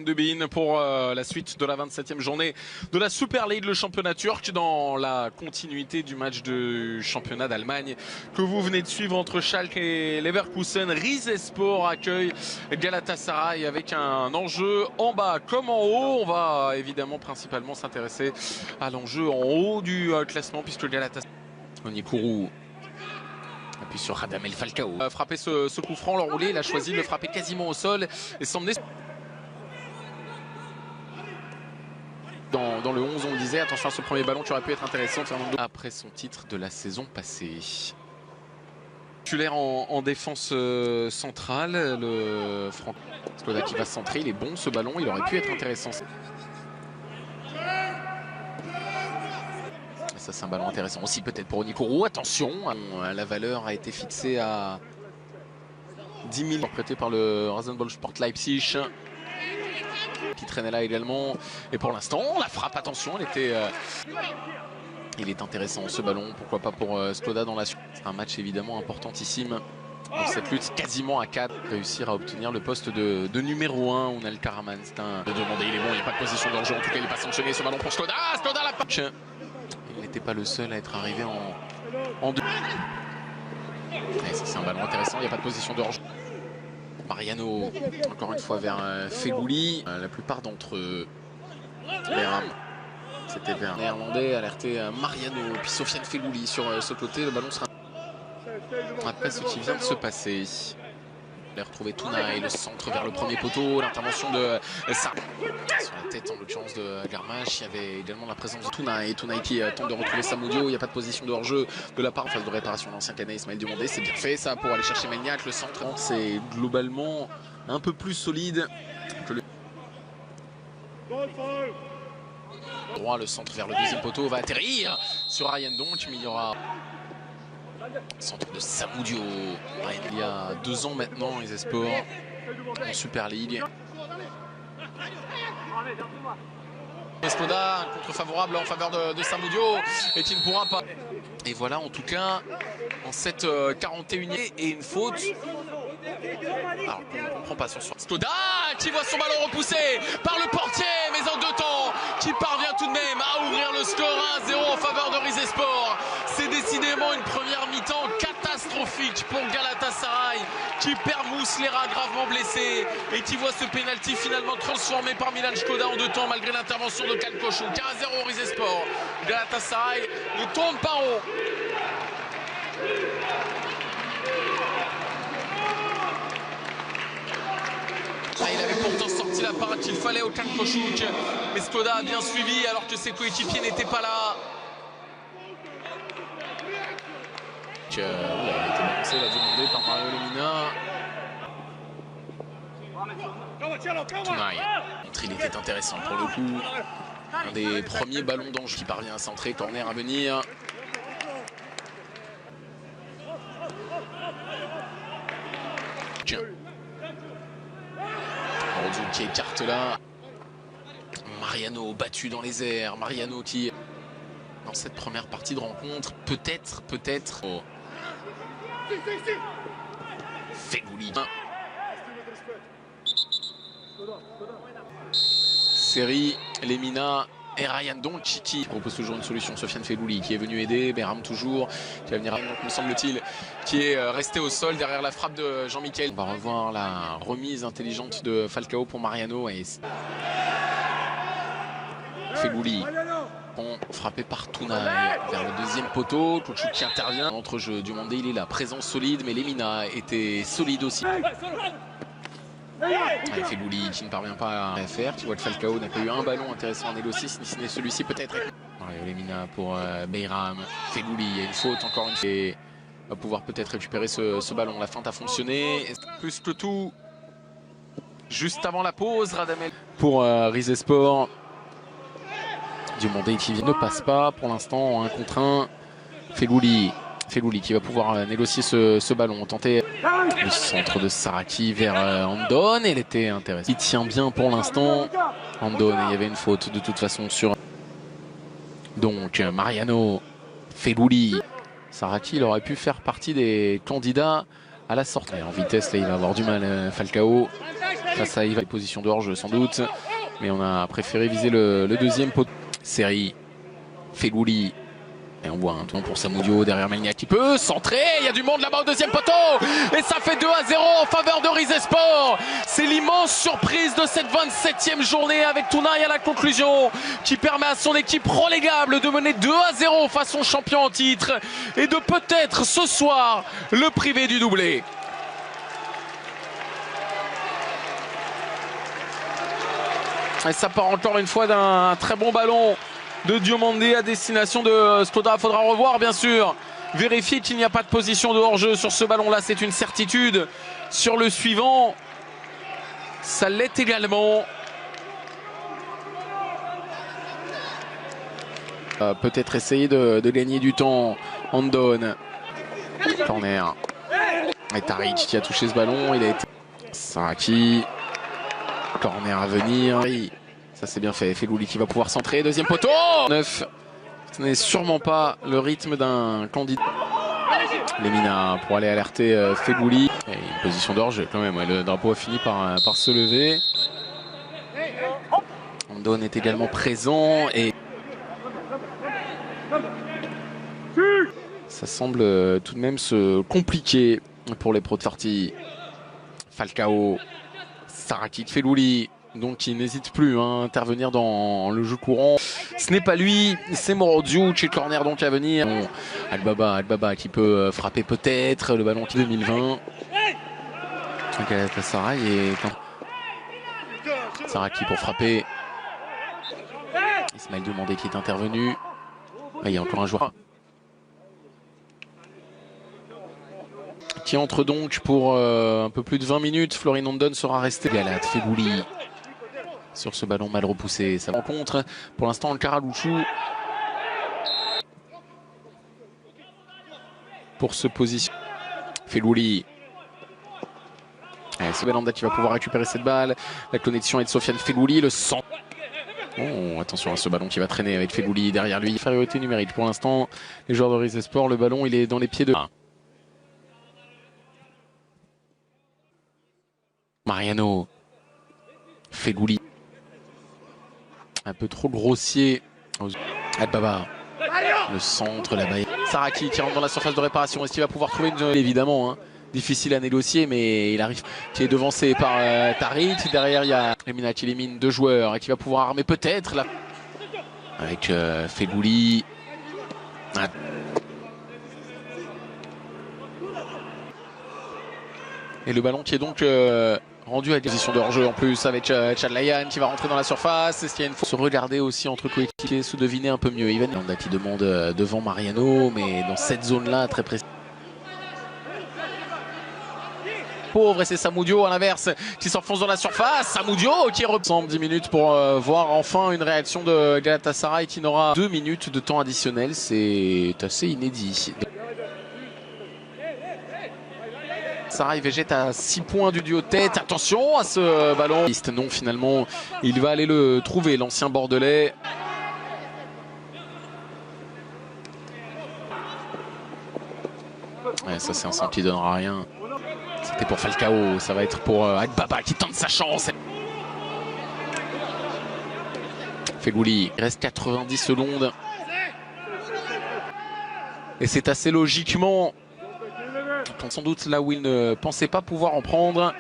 De Bein pour la suite de la 27e journée de la Super League, le championnat turc, dans la continuité du match de championnat d'Allemagne que vous venez de suivre entre Schalke et Leverkusen. Rizespor accueille Galatasaray avec un enjeu en bas comme en haut. On va évidemment principalement s'intéresser à l'enjeu en haut du classement, puisque Galatasaray, Onyekuru appuie sur Radamel Falcao, a frappé ce coup franc, l'enroulé, il a choisi de le frapper quasiment au sol et s'emmener dans le 11. On le disait, attention à ce premier ballon qui aurait pu être intéressant après son titre de la saison passée. Titulaire en défense centrale, le Franck Skoda qui va centrer, il est bon ce ballon, il aurait pu être intéressant. Ça c'est un ballon intéressant aussi peut-être pour Onyekuru. Attention, la valeur a été fixée à 10 000 prêté par le Rasenballsport Leipzig, qui traînait là également. Et pour l'instant, la frappe, attention, il est intéressant ce ballon, pourquoi pas pour Skoda dans la suite. C'est un match évidemment importantissime dans cette lutte quasiment à 4. Réussir à obtenir le poste de numéro 1, Unal Karaman. C'est un de demander, il est bon, il n'y a pas de position de hors-jeu, en tout cas il n'est pas sanctionné ce ballon pour Skoda. Skoda la patch. Il n'était pas le seul à être arrivé en deux. C'est un ballon intéressant, il n'y a pas de position de hors-jeu. Mariano, encore une fois vers Fegouli. La plupart d'entre eux, c'était vers néerlandais, alerté Mariano, puis Sofiane Fegouli sur ce côté. Le ballon sera après ce qui vient de se passer. Il a retrouvé Tunay, le centre vers le premier poteau, l'intervention de Sarr sur la tête en l'occurrence de Garmash. Il y avait également la présence de Tunay qui tente de retrouver Samudio. Il n'y a pas de position de hors-jeu de la part en phase de réparation de l'ancien Canet Ismaël Diomandé. C'est bien fait ça pour aller chercher Maignac. Le centre, c'est globalement un peu plus solide que le droit. Le centre vers le deuxième poteau va atterrir sur Ryan donc, mais il y aura centre de Samudio. Il y a 2 ans maintenant, Rizespor en Super League. Skoda, un contre favorable en faveur de Samudio et qui ne pourra pas. Et voilà en tout cas en cette 41e et une faute. Alors on ne comprend pas sur Skoda qui voit son ballon repoussé par le portier, mais en 2 temps, qui parvient tout de même à ouvrir le score 1-0 en faveur de Rizespor. C'est décidément une première mi-temps catastrophique pour Galatasaray, qui perd Muslera gravement blessé et qui voit ce pénalty finalement transformé par Milan Škoda en 2 temps malgré l'intervention de Kalkoşu. 15-0 Rizespor. Galatasaray ne tourne pas rond. Il avait pourtant sorti la parade qu'il fallait au Kalkoşu, mais Skoda a bien suivi alors que ses coéquipiers n'étaient pas là. Il a été balancé, la demandée par Mario Lemina. Tunay, il était intéressant pour le coup. Un des premiers ballons d'ange qui parvient à centrer, corner à venir. Rodzou qui écarte là. Mariano battu dans les airs. Mariano qui, dans cette première partie de rencontre, peut-être. Oh. Fegouli. Série, Lemina et Ryan donc qui propose toujours une solution. Sofiane Fegouli qui est venu aider, Behram toujours, qui va venir, donc me semble-t-il, qui est resté au sol derrière la frappe de Jean-Michel. On va revoir la remise intelligente de Falcao pour Mariano et Fegouli. Bon, frappé par Tunay vers le deuxième poteau. Kalkoşu qui intervient. Entre-jeu, Diomandé il est là, présence solide, mais Lemina était solide aussi. Fegouli qui ne parvient pas à faire. Tu vois que Falcao n'a pas eu un ballon intéressant à négocier, si ce n'est celui-ci peut-être. Lemina pour Behram. Fegouli, il y a une faute encore une fois. Et va pouvoir peut-être récupérer ce ballon. La feinte a fonctionné. Plus que tout, juste avant la pause, Radamel pour Rizespor. Diomandé qui ne passe pas pour l'instant en 1 contre 1. Fegouli qui va pouvoir négocier ce ballon. Tenter le centre de Saraki vers Andon. Elle était intéressante. Il tient bien pour l'instant. Andon, il y avait une faute de toute façon sur. Donc Mariano, Fegouli. Saraki, il aurait pu faire partie des candidats à la sortie. En vitesse, là, il va avoir du mal, Falcao. face à Iva. Position de hors-jeu sans doute, mais on a préféré viser le deuxième poteau. Série, Fegouli. Et on voit un tour pour Samudio derrière Melniak qui peut centrer. Il y a du monde là-bas au deuxième poteau. Et ça fait 2-0 en faveur de Rizespor. C'est l'immense surprise de cette 27e journée avec Tounaï à la conclusion qui permet à son équipe relégable de mener 2-0 face au champion en titre et de peut-être ce soir le priver du doublé. Et ça part encore une fois d'un très bon ballon de Diomandé à destination de Skoda. Faudra revoir bien sûr, vérifier qu'il n'y a pas de position de hors-jeu sur ce ballon-là, c'est une certitude. Sur le suivant, ça l'est également. Peut-être essayer de gagner du temps. Andon. Corner. Et Taric qui a touché ce ballon. Il a été. Saraki. Corner à venir. Ça c'est bien fait. Fegouli qui va pouvoir centrer. Deuxième poteau. 9. Ce n'est sûrement pas le rythme d'un candidat. Lemina pour aller alerter Fegouli. Et une position d'orge quand même. Ouais, le drapeau a fini par se lever. Andon est également présent. Et ça semble tout de même se compliquer pour les pros de sortie. Falcao. Saraki, Fegouli. Donc il n'hésite plus à intervenir dans le jeu courant. Ce n'est pas lui, c'est Morodiu. Chez le corner donc à venir. Bon, Albaba qui peut frapper peut-être. Le ballon qui 2020. Galatasaray et Saraki pour frapper. Ismaël Diomandé qui est intervenu. Là, il y a encore un joueur qui entre donc pour un peu plus de 20 minutes. Florin Andon sera resté. Galat, Fegouli. Sur ce ballon mal repoussé, ça rencontre pour l'instant le Karalouchou pour se positionner. Fegouli. C'est Belanda qui va pouvoir récupérer cette balle. La connexion est de Sofiane Fegouli, le centre. Oh, attention à ce ballon qui va traîner avec Fegouli derrière lui. Infériorité numérique pour l'instant. Les joueurs de Rizespor, le ballon il est dans les pieds de Mariano. Fegouli. Un peu trop grossier. Albaba. Le centre là-bas. Saraki qui rentre dans la surface de réparation. Est-ce qu'il va pouvoir trouver une... Évidemment, difficile à négocier, mais il arrive. Qui est devancé par Taric. Derrière, il y a Lemina qui élimine 2 joueurs et qui va pouvoir armer peut-être là. Avec Fegouli. Et le ballon qui est donc rendu à position de hors-jeu en plus avec Chadlayan qui va rentrer dans la surface. Est-ce qu'il y a une faute? Se regarder aussi entre coéquipiers, se deviner un peu mieux. Ivan Landa qui demande devant Mariano, mais dans cette zone-là, très précis. Pauvre, et c'est Samudio à l'inverse qui s'enfonce dans la surface. Samudio qui reprend 10 minutes pour voir enfin une réaction de Galatasaray qui n'aura 2 minutes de temps additionnel. C'est assez inédit. Sarai végète à 6 points du duo tête. Attention à ce ballon. Non, finalement, il va aller le trouver, l'ancien Bordelais. Ouais, ça, c'est un centre qui ne donnera rien. C'était pour Falcao. Ça va être pour Albaba qui tente sa chance. Fegouli. Il reste 90 secondes. Et c'est assez logiquement... sans doute là où il ne pensait pas pouvoir en prendre.